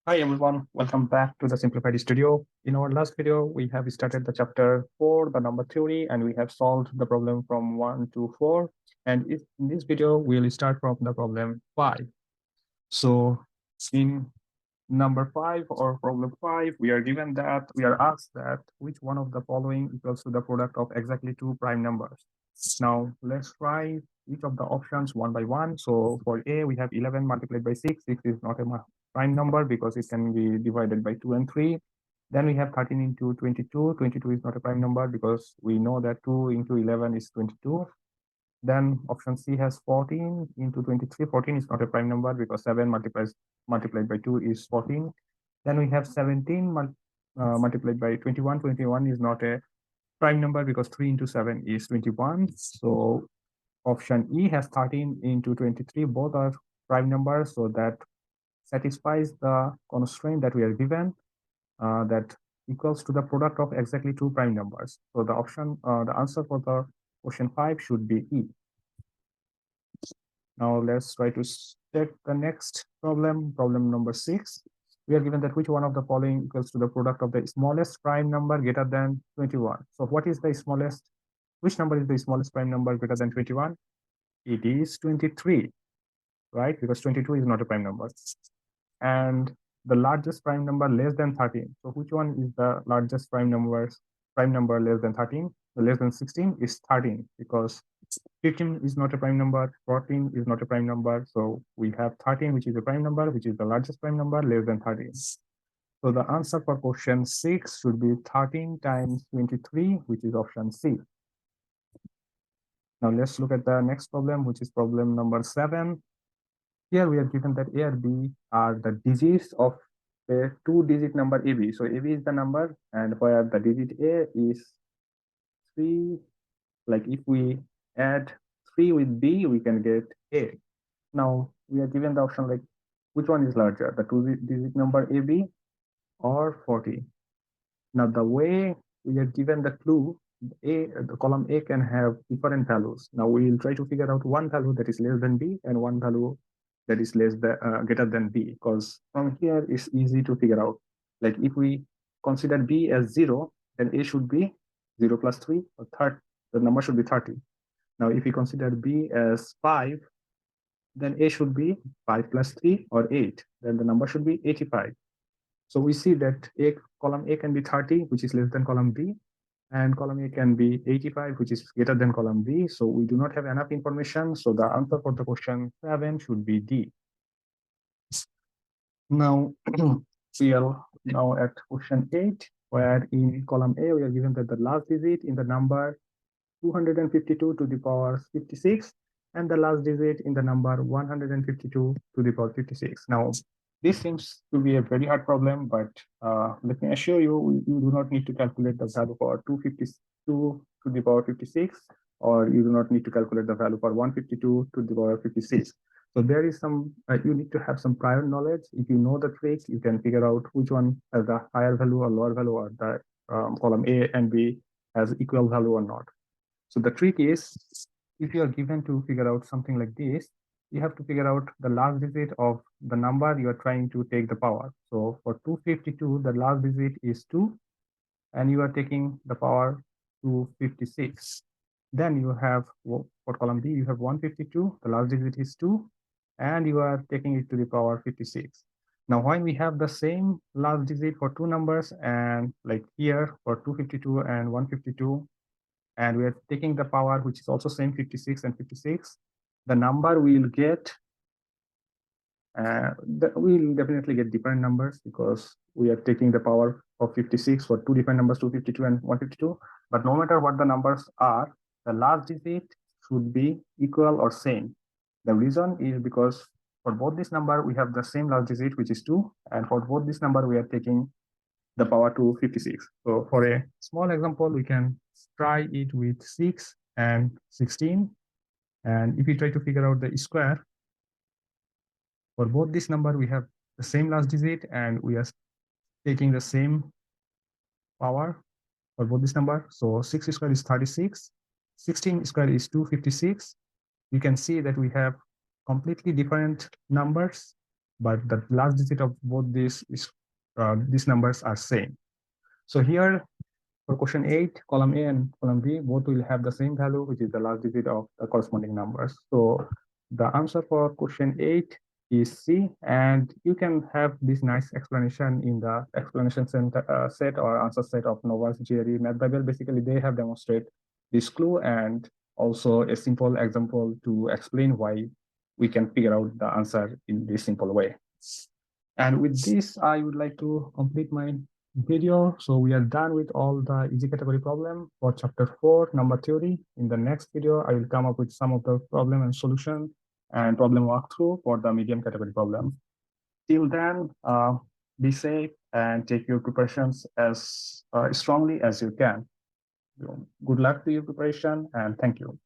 Hi everyone, welcome back to the Simplified Studio. In our last video, we have started the chapter 4, the number theory, and we have solved the problem from 1 to 4. And in this video, we'll start from the problem 5. So in number 5 or problem 5, we are asked that which one of the following equals to the product of exactly two prime numbers. Now let's try each of the options one by one. So for A, we have 11 multiplied by 6. 6 is not a prime number because it can be divided by 2 and 3. Then we have 13 into 22. 22 is not a prime number because we know that 2 into 11 is 22. Then option C has 14 into 23. 14 is not a prime number because 7 multiplied by 2 is 14. Then we have 17 multiplied by 21. 21 is not a prime number because 3 into 7 is 21. So option E has 13 into 23. Both are prime numbers, so that satisfies the constraint that we are given, that equals to the product of exactly two prime numbers. So the answer for the question 5 should be E. Now let's try to check the next problem, problem number 6. We are given that which one of the following equals to the product of the smallest prime number greater than 21. So what is the smallest? Which number is the smallest prime number greater than 21? It is 23, right? Because 22 is not a prime number. And the largest prime number less than 13. So which one is the largest prime number less than 13? The less than 16 is 13 because 15 is not a prime number, 14 is not a prime number. So we have 13, which is a prime number, which is the largest prime number, less than 13. So the answer for question 6 should be 13 times 23, which is option C. Now let's look at the next problem, which is problem number 7. Here we are given that A and B are the digits of a two-digit number AB. So AB is the number, and where the digit A is 3. Like if we add 3 with B, we can get A. Now we are given the option like which one is larger, the two-digit number AB or 40. Now the way we are given the clue, the column A can have different values. Now we will try to figure out one value that is less than B and one value that is greater than B, because from here it's easy to figure out. Like if we consider B as 0, then A should be 0 plus 3 or 30. The number should be 30. Now if we consider B as 5, then A should be 5 plus 3 or 8. Then the number should be 85. So we see that column A can be 30, which is less than column B, and column A can be 85, which is greater than column B. So we do not have enough information. So the answer for the question 7 should be D. Now we are now at question 8, where in column A we are given that the last digit in the number 252 to the power 56 and the last digit in the number 152 to the power 56. Now this seems to be a very hard problem, but let me assure you, you do not need to calculate the value for 252 to the power 56, or you do not need to calculate the value for 152 to the power 56. So there is some, you need to have some prior knowledge. If you know the trick, you can figure out which one has the higher value or lower value, or the column A and B has equal value or not. So the trick is, if you are given to figure out something like this, you have to figure out the last digit of the number you are trying to take the power. So for 252, the last digit is 2, and you are taking the power to 56. Then you have, for column B, you have 152, the last digit is 2, and you are taking it to the power 56. Now, when we have the same last digit for two numbers, and like here for 252 and 152, and we are taking the power, which is also same 56 and 56, the number we will get, we will definitely get different numbers because we are taking the power of 56 for two different numbers, 252 and 152. But no matter what the numbers are, the last digit should be equal or same. The reason is because for both this number, we have the same last digit, which is 2. And for both this number, we are taking the power to 56. So for a small example, we can try it with 6 and 16. And if we try to figure out the square, for both this number, we have the same last digit and we are taking the same power for both this number. So 6 squared is 36, 16 squared is 256. You can see that we have completely different numbers, but the last digit of both these numbers are same. So here for question 8, column A and column B both will have the same value, which is the last digit of the corresponding numbers. So the answer for question 8 is C, and you can have this nice explanation in the explanation set or answer set of NOVAS GRE Math Bible. Basically, they have demonstrated this clue and also a simple example to explain why we can figure out the answer in this simple way. And with this, I would like to complete my video. So we are done with all the easy category problem for chapter 4, number theory. In the next video, I will come up with some of the problem and solution and problem walkthrough for the medium category problem. Till then, be safe and take your preparations as strongly as you can. Good luck to your preparation, and thank you.